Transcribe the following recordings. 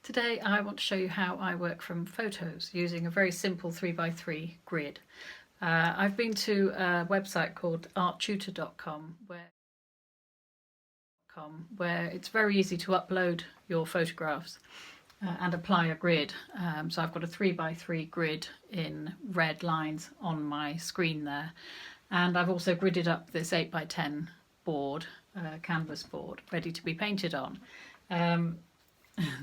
Today I want to show you how I work from photos using a very simple 3x3 grid. I've been to a website called arttutor.com where it's very easy to upload your photographs and apply a grid. So I've got a 3x3 grid in red lines on my screen there, and I've also gridded up this 8x10 board, canvas board, ready to be painted on.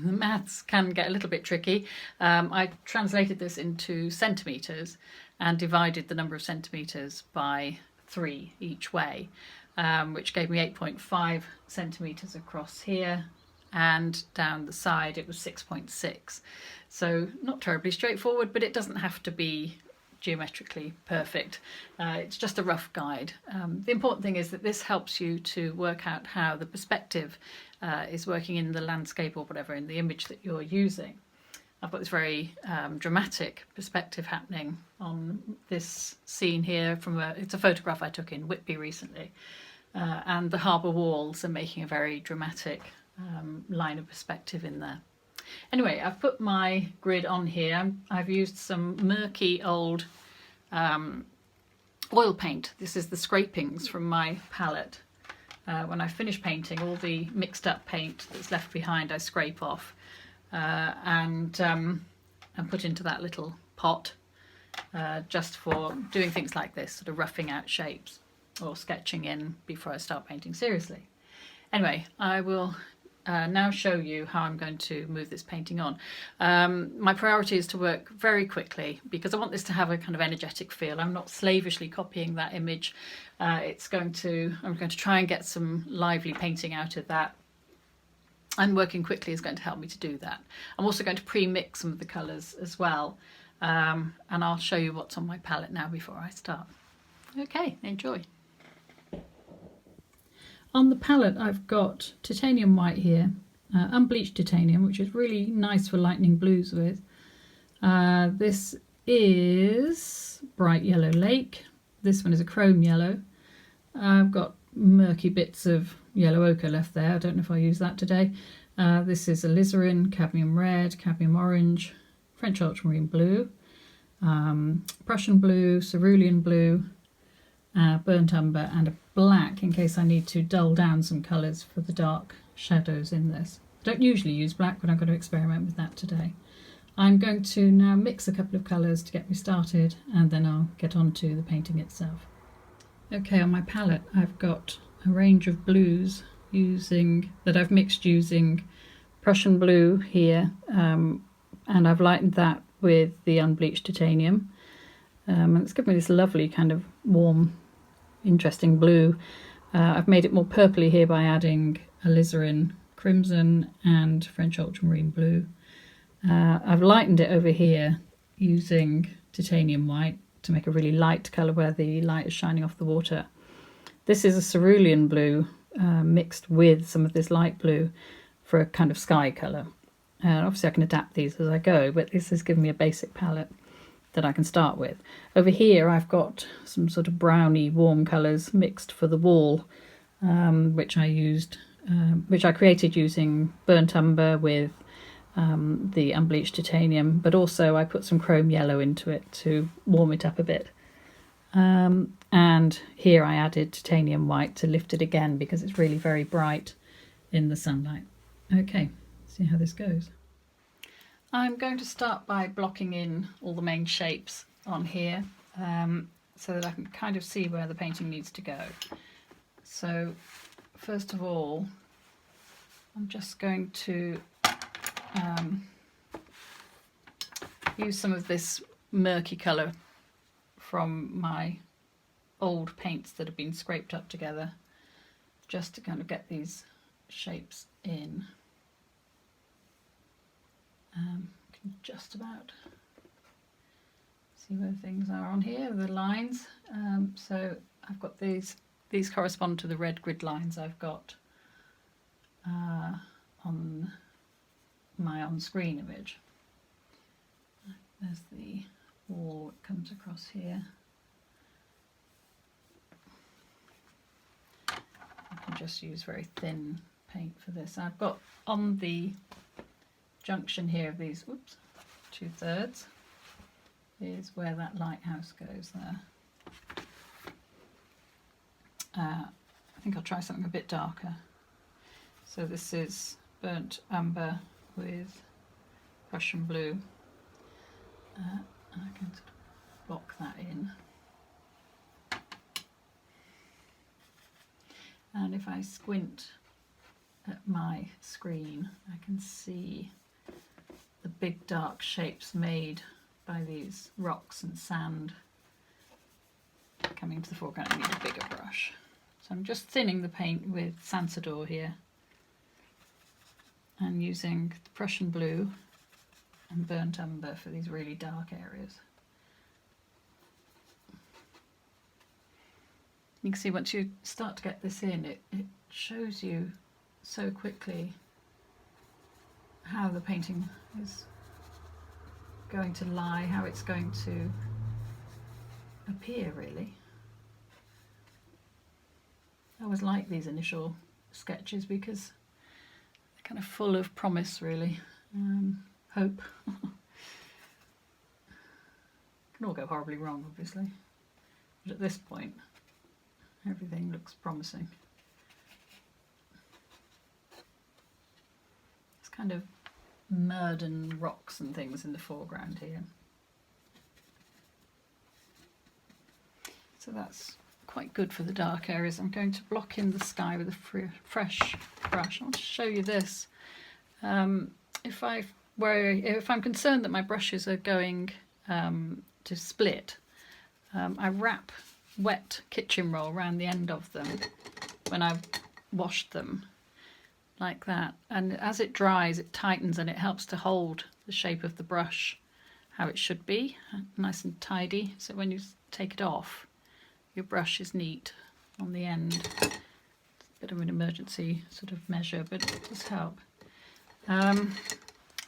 The maths can get a little bit tricky. I translated this into centimetres and divided the number of centimetres by 3 each way, which gave me 8.5 centimetres across here, and down the side it was 6.6. So not terribly straightforward, but it doesn't have to be geometrically perfect. It's just a rough guide. The important thing is that this helps you to work out how the perspective is working in the landscape or whatever, in the image that you're using. I've got this very dramatic perspective happening on this scene here it's a photograph I took in Whitby recently, and the harbour walls are making a very dramatic line of perspective in there. Anyway, I've put my grid on here. I've used some murky old oil paint. This is the scrapings from my palette. When I finish painting, all the mixed up paint that's left behind I scrape off and put into that little pot just for doing things like this, sort of roughing out shapes or sketching in before I start painting seriously. Anyway, I will now show you how I'm going to move this painting on. My priority is to work very quickly because I want this to have a kind of energetic feel. I'm not slavishly copying that image. I'm going to try and get some lively painting out of that, and working quickly is going to help me to do that. I'm also going to pre-mix some of the colours as well, and I'll show you what's on my palette now before I start. Okay, enjoy. On the palette I've got titanium white here, unbleached titanium, which is really nice for lightning blues with. This is bright yellow lake. This one is a chrome yellow. I've got murky bits of yellow ochre left there. I don't know if I'll use that today. This is alizarin, cadmium red, cadmium orange, French ultramarine blue, Prussian blue, cerulean blue, burnt umber, and a black in case I need to dull down some colours for the dark shadows in this. I don't usually use black, but I'm going to experiment with that today. I'm going to now mix a couple of colours to get me started, and then I'll get on to the painting itself. Okay, on my palette I've got a range of blues that I've mixed using Prussian blue here, and I've lightened that with the unbleached titanium, and it's given me this lovely kind of warm, interesting blue. I've made it more purpley here by adding alizarin crimson and French ultramarine blue. I've lightened it over here using titanium white to make a really light colour where the light is shining off the water. This is a cerulean blue mixed with some of this light blue for a kind of sky colour. Obviously I can adapt these as I go, but this has given me a basic palette that I can start with. Over here I've got some sort of browny warm colours mixed for the wall, which I created using burnt umber with the unbleached titanium, but also I put some chrome yellow into it to warm it up a bit. And here I added titanium white to lift it again because it's really very bright in the sunlight. Okay, see how this goes. I'm going to start by blocking in all the main shapes on here so that I can kind of see where the painting needs to go. So first of all, I'm just going to use some of this murky colour from my old paints that have been scraped up together, just to kind of get these shapes in. Can just about see where things are on here, the lines. So I've got these correspond to the red grid lines I've got on my on-screen image. There's the wall that comes across here. I can just use very thin paint for this. I've got on the junction here of these, oops, 2/3 is where that lighthouse goes there. I think I'll try something a bit darker. So this is burnt umber with Prussian blue. And I can sort of block that in. And if I squint at my screen, I can see the big dark shapes made by these rocks and sand coming to the foreground. I need a bigger brush. So I'm just thinning the paint with Sansador here and using the Prussian blue and burnt umber for these really dark areas. You can see once you start to get this in, it shows you so quickly how the painting is going to lie, how it's going to appear really. I always like these initial sketches because they're kind of full of promise really, hope. Can all go horribly wrong obviously, but at this point everything looks promising. It's kind of mud and rocks and things in the foreground here. So that's quite good for the dark areas. I'm going to block in the sky with a fresh brush. I want to show you this. If I'm concerned that my brushes are going to split, I wrap wet kitchen roll around the end of them when I've washed them, like that, and as it dries it tightens and it helps to hold the shape of the brush how it should be, nice and tidy, so when you take it off your brush is neat on the end. It's a bit of an emergency sort of measure, but it does help. Okay,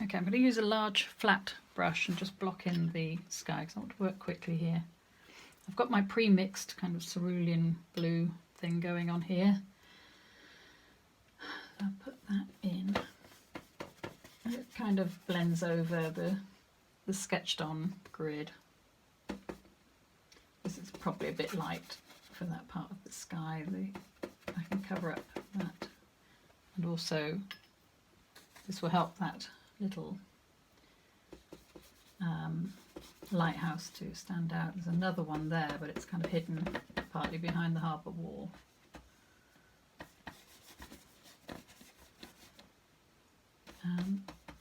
I'm going to use a large flat brush and just block in the sky because I want to work quickly here. I've got my pre-mixed kind of cerulean blue thing going on here. I'll put that in. It kind of blends over the sketched on grid. This is probably a bit light for that part of the sky. I can cover up that, and also this will help that little lighthouse to stand out. There's another one there, but it's kind of hidden partly behind the harbour wall.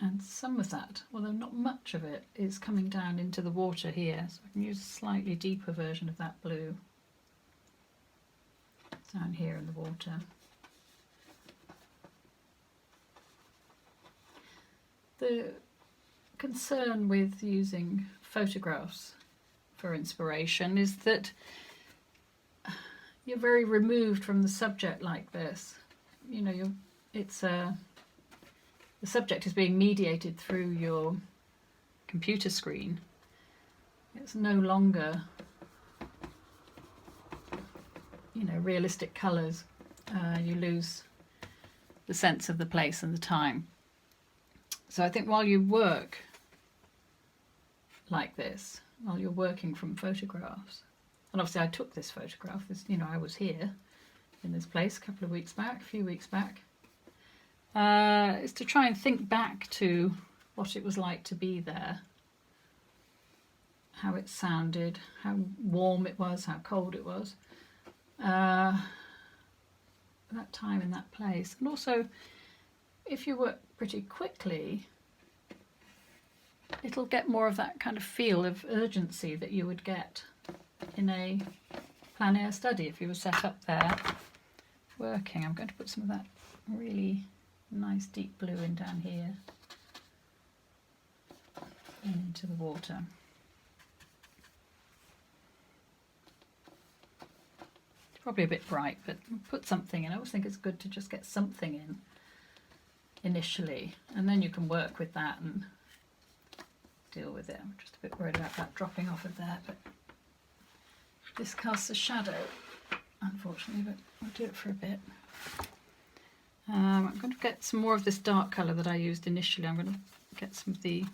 And some of that, although not much of it, is coming down into the water here, so I can use a slightly deeper version of that blue down here in the water. The concern with using photographs for inspiration is that you're very removed from the subject like this. You know, the subject is being mediated through your computer screen. It's no longer, you know, realistic colours. You lose the sense of the place and the time. So I think while you work like this, while you're working from photographs, and obviously I took this photograph, you know, I was here in this place a few weeks back, is to try and think back to what it was like to be there, how it sounded, how warm it was, how cold it was, that time in that place. And also, if you work pretty quickly, it'll get more of that kind of feel of urgency that you would get in a plein air study if you were set up there working. I'm going to put some of that really nice deep blue in down here into the water. It's probably a bit bright, but put something in. I always think it's good to just get something in initially, and then you can work with that and deal with it. I'm just a bit worried about that dropping off of there, but this casts a shadow unfortunately, but I'll do it for a bit. I'm going to get some more of this dark colour that I used initially. I'm going to get some of the...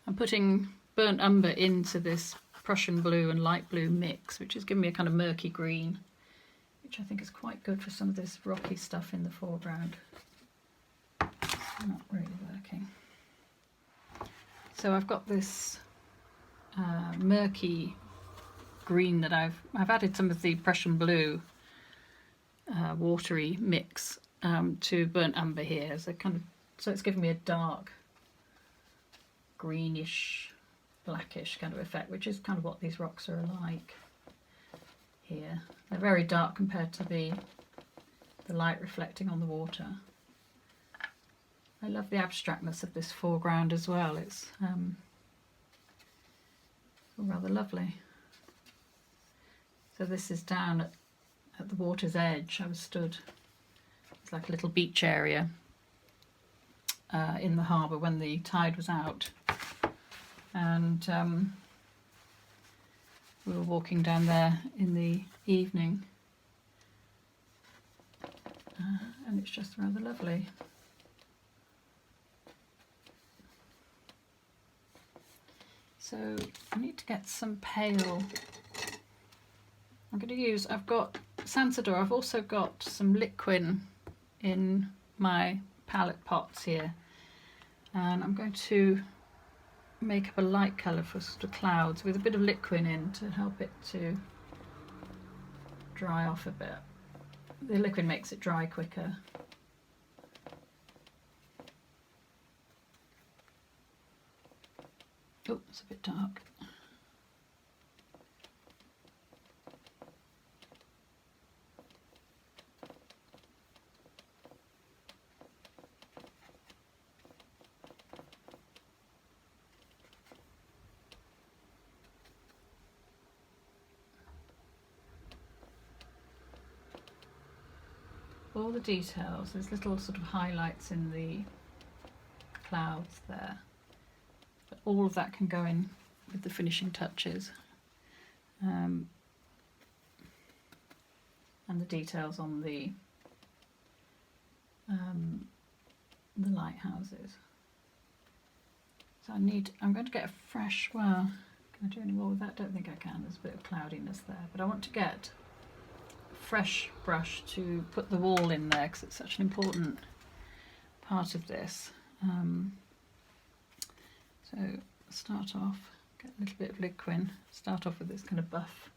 I'm putting burnt umber into this Prussian blue and light blue mix, which is giving me a kind of murky green, which I think is quite good for some of this rocky stuff in the foreground. It's not really working. So I've got this murky green that I've added some of the Prussian blue watery mix to burnt umber here as a kind of, so it's giving me a dark greenish blackish kind of effect, which is kind of what these rocks are like here. They're very dark compared to the light reflecting on the water. I love the abstractness of this foreground as well. It's rather lovely. So this is down at the water's edge. I was stood, it's like a little beach area in the harbour when the tide was out, and we were walking down there in the evening, and it's just rather lovely. So I need to get some pale. I'm going to use, I've got Sansador, I've also got some liquin in my palette pots here, and I'm going to make up a light colour for sort of clouds with a bit of liquin in to help it to dry off a bit. The liquid makes it dry quicker. Oh, it's a bit dark. All the details, there's little sort of highlights in the clouds there, but all of that can go in with the finishing touches, and the details on the lighthouses. So I'm going to get a fresh, well, can I do any more with that? I don't think I can, there's a bit of cloudiness there, but I want to get fresh brush to put the wall in there because it's such an important part of this. So start off, get a little bit of liquin, start off with this kind of buff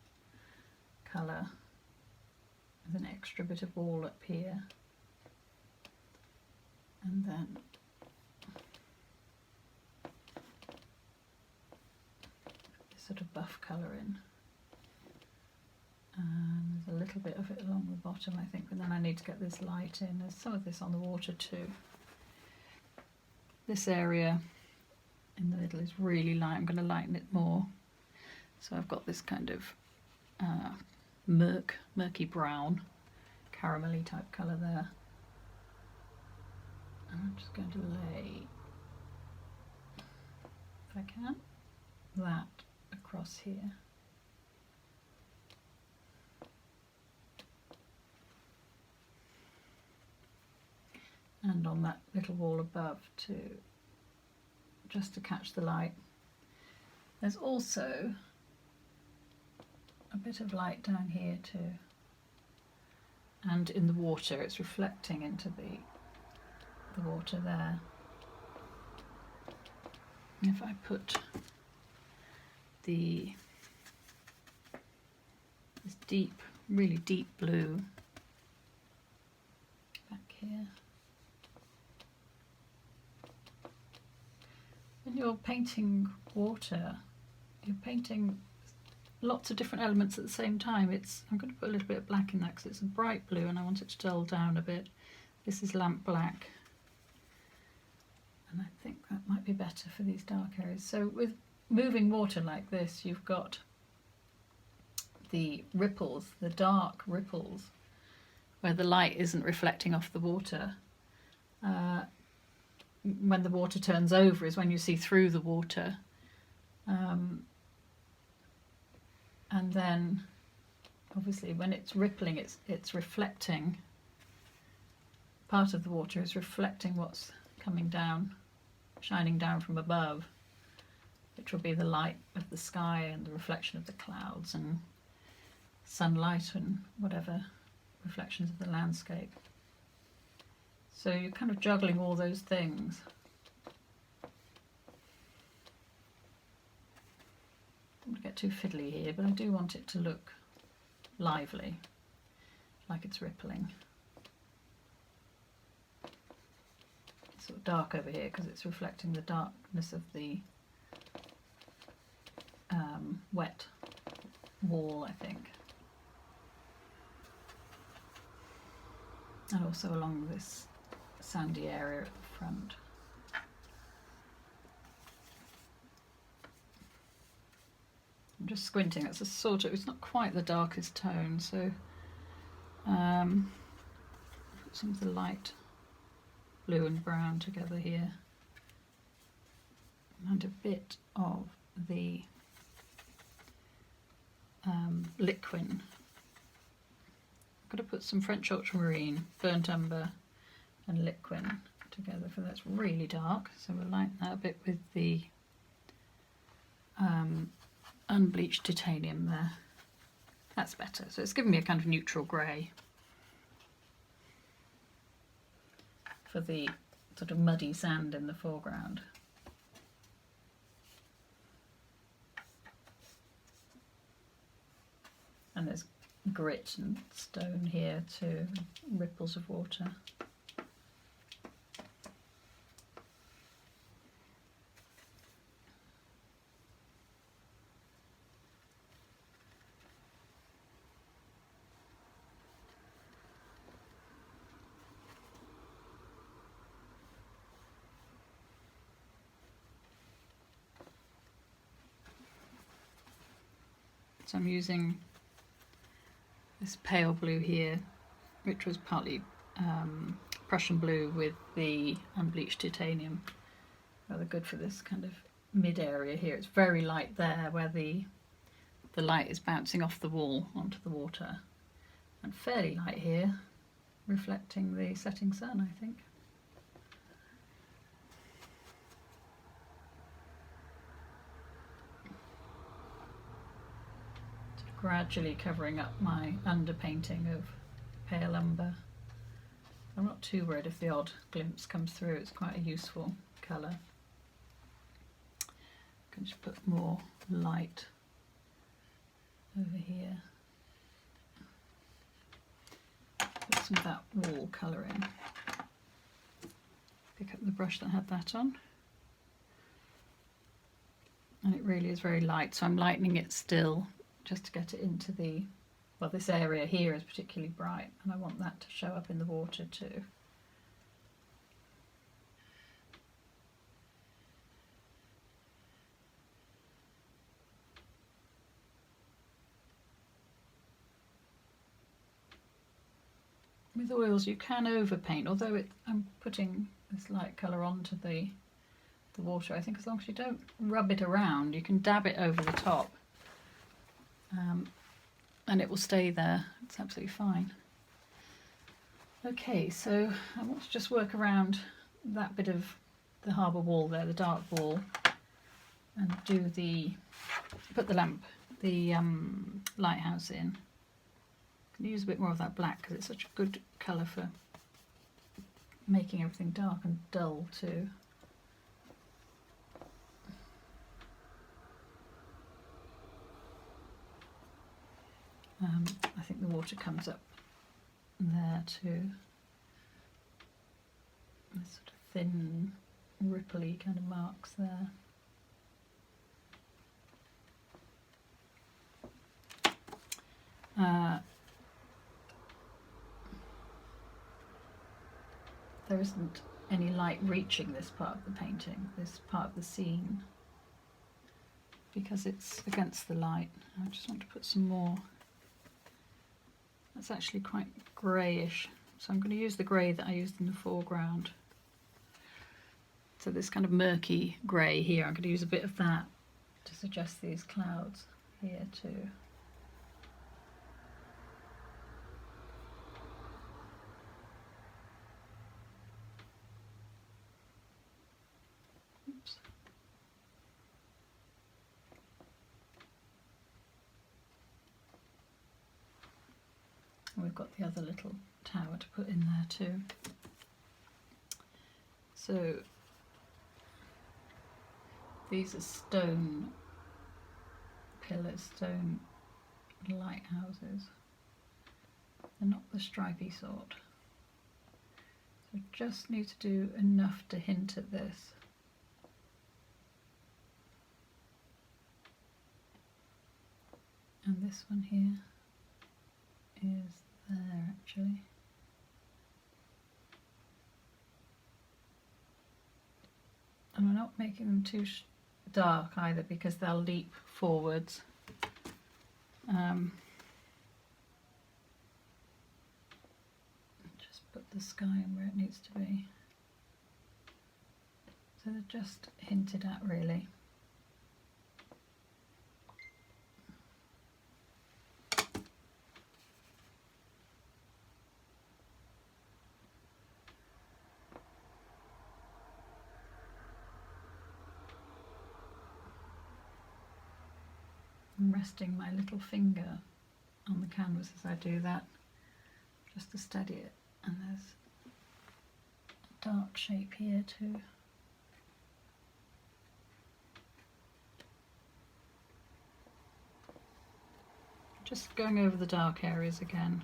colour with an extra bit of wall up here, and then this sort of buff colour in. There's a little bit of it along the bottom, I think, but then I need to get this light in. There's some of this on the water too. This area in the middle is really light. I'm going to lighten it more. So I've got this kind of murky brown, caramelly type colour there. And I'm just going to lay, if I can, that across here. And on that little wall above just to catch the light. There's also a bit of light down here too, and in the water it's reflecting into the water there. And if I put this deep, really deep blue back here. When you're painting water, you're painting lots of different elements at the same time. I'm going to put a little bit of black in that because it's a bright blue and I want it to dull down a bit. This is lamp black, and I think that might be better for these dark areas. So with moving water like this, you've got the ripples, the dark ripples, where the light isn't reflecting off the water. When the water turns over is when you see through the water, and then obviously when it's rippling, it's reflecting, part of the water is reflecting what's coming down shining down from above, which will be the light of the sky and the reflection of the clouds and sunlight and whatever reflections of the landscape. So you're kind of juggling all those things. Don't want to get too fiddly here, but I do want it to look lively, like it's rippling. It's sort of dark over here because it's reflecting the darkness of the wet wall, I think. And also along this sandy area at the front. I'm just squinting. It's a sort of, it's not quite the darkest tone, so put some of the light blue and brown together here, and a bit of the liquin. I've got to put some French ultramarine, burnt umber and liquin together, for that's really dark, so we'll lighten that a bit with the unbleached titanium there. That's better, so it's giving me a kind of neutral grey for the sort of muddy sand in the foreground. And there's grit and stone here too, ripples of water. So I'm using this pale blue here, which was partly Prussian blue with the unbleached titanium. Rather good for this kind of mid area here. It's very light there where the light is bouncing off the wall onto the water, and fairly light here, reflecting the setting sun, I think. Gradually covering up my underpainting of pale umber. I'm not too worried if the odd glimpse comes through, it's quite a useful colour. I can just put more light over here. Put some of that wall colouring. Pick up the brush that had that on. And it really is very light, so I'm lightening it still, just to get it into the, well, this area here is particularly bright and I want that to show up in the water too. With oils you can overpaint, although I'm putting this light colour onto the water. I think as long as you don't rub it around, you can dab it over the top. And it will stay there, it's absolutely fine. Okay, so I want to just work around that bit of the harbour wall there, the dark wall, and put the lighthouse in. I can use a bit more of that black because it's such a good colour for making everything dark and dull too. I think the water comes up there too. There's sort of thin, ripply kind of marks there. There isn't any light reaching this part of the painting, this part of the scene, because it's against the light. I just want to put some more. That's actually quite greyish, so I'm going to use the grey that I used in the foreground. So this kind of murky grey here, I'm going to use a bit of that to suggest these clouds here too. we've got the other little tower to put in there too. So these are stone pillars, stone lighthouses. They're not the stripy sort. So just need to do enough to hint at this. And this one here is there actually. And I'm not making them too dark either because they'll leap forwards. Just put the sky in where it needs to be. So they're just hinted at really. I'm resting my little finger on the canvas as I do that, just to steady it. And there's a dark shape here too. Just going over the dark areas again.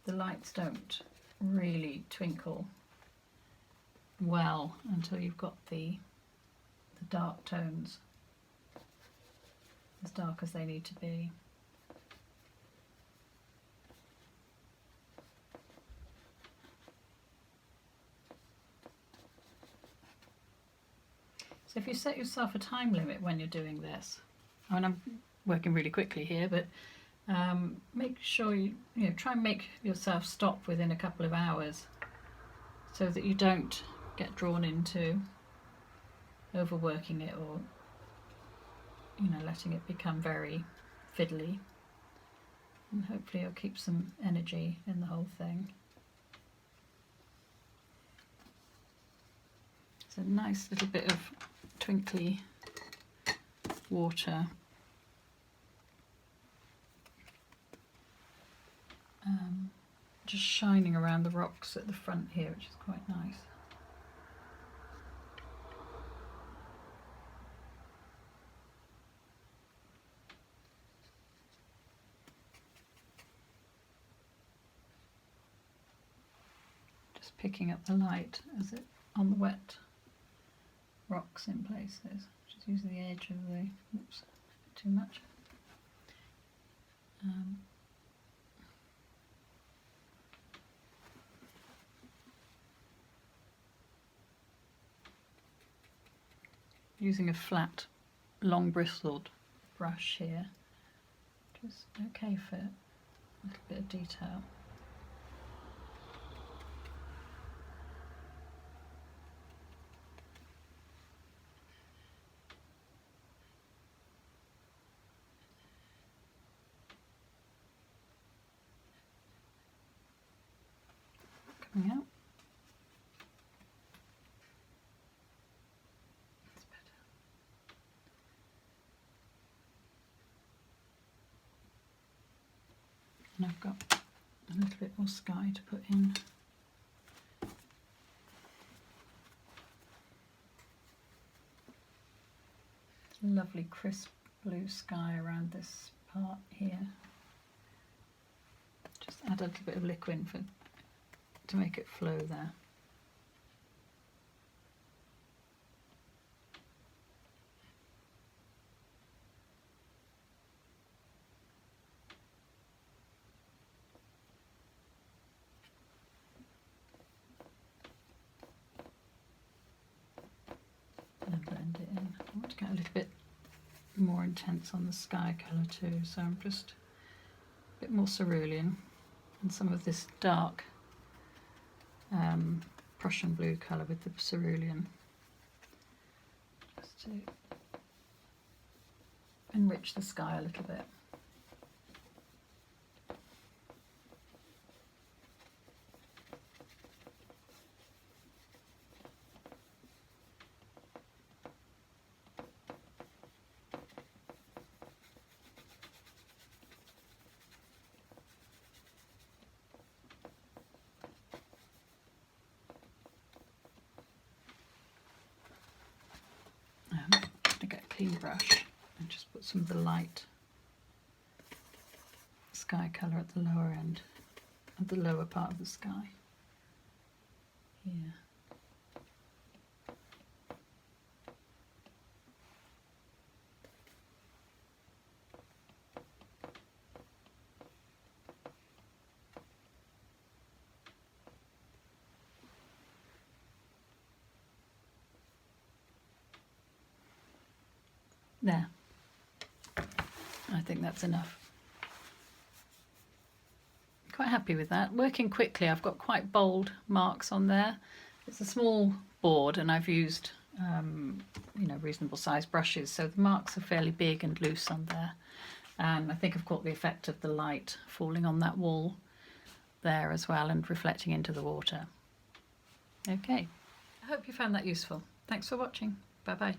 The lights don't really twinkle well until you've got the dark tones as dark as they need to be. So if you set yourself a time limit when you're doing this, I mean, I'm working really quickly here, but make sure you try and make yourself stop within a couple of hours so that you don't get drawn into overworking it or letting it become very fiddly, and hopefully it'll keep some energy in the whole thing. It's a nice little bit of twinkly water. Just shining around the rocks at the front here, which is quite nice. Just picking up the light as it on the wet rocks in places. Just using the edge of the, oops, too much. Using a flat, long bristled brush here, which is okay for a little bit of detail. Coming out. And I've got a little bit more sky to put in. Lovely crisp blue sky around this part here. Just add a little bit of liquid to make it flow there. And blend it in. I want to get a little bit more intense on the sky colour too, so I'm just a bit more cerulean and some of this dark Prussian blue colour with the cerulean, just to enrich the sky a little bit. clean brush and just put some of the light sky colour at the lower end, at the lower part of the sky. Here. There. I think that's enough. Quite happy with that. Working quickly, I've got quite bold marks on there. It's a small board and I've used reasonable sized brushes, so the marks are fairly big and loose on there. And I think I've caught the effect of the light falling on that wall there as well and reflecting into the water. Okay, I hope you found that useful. Thanks for watching. Bye bye.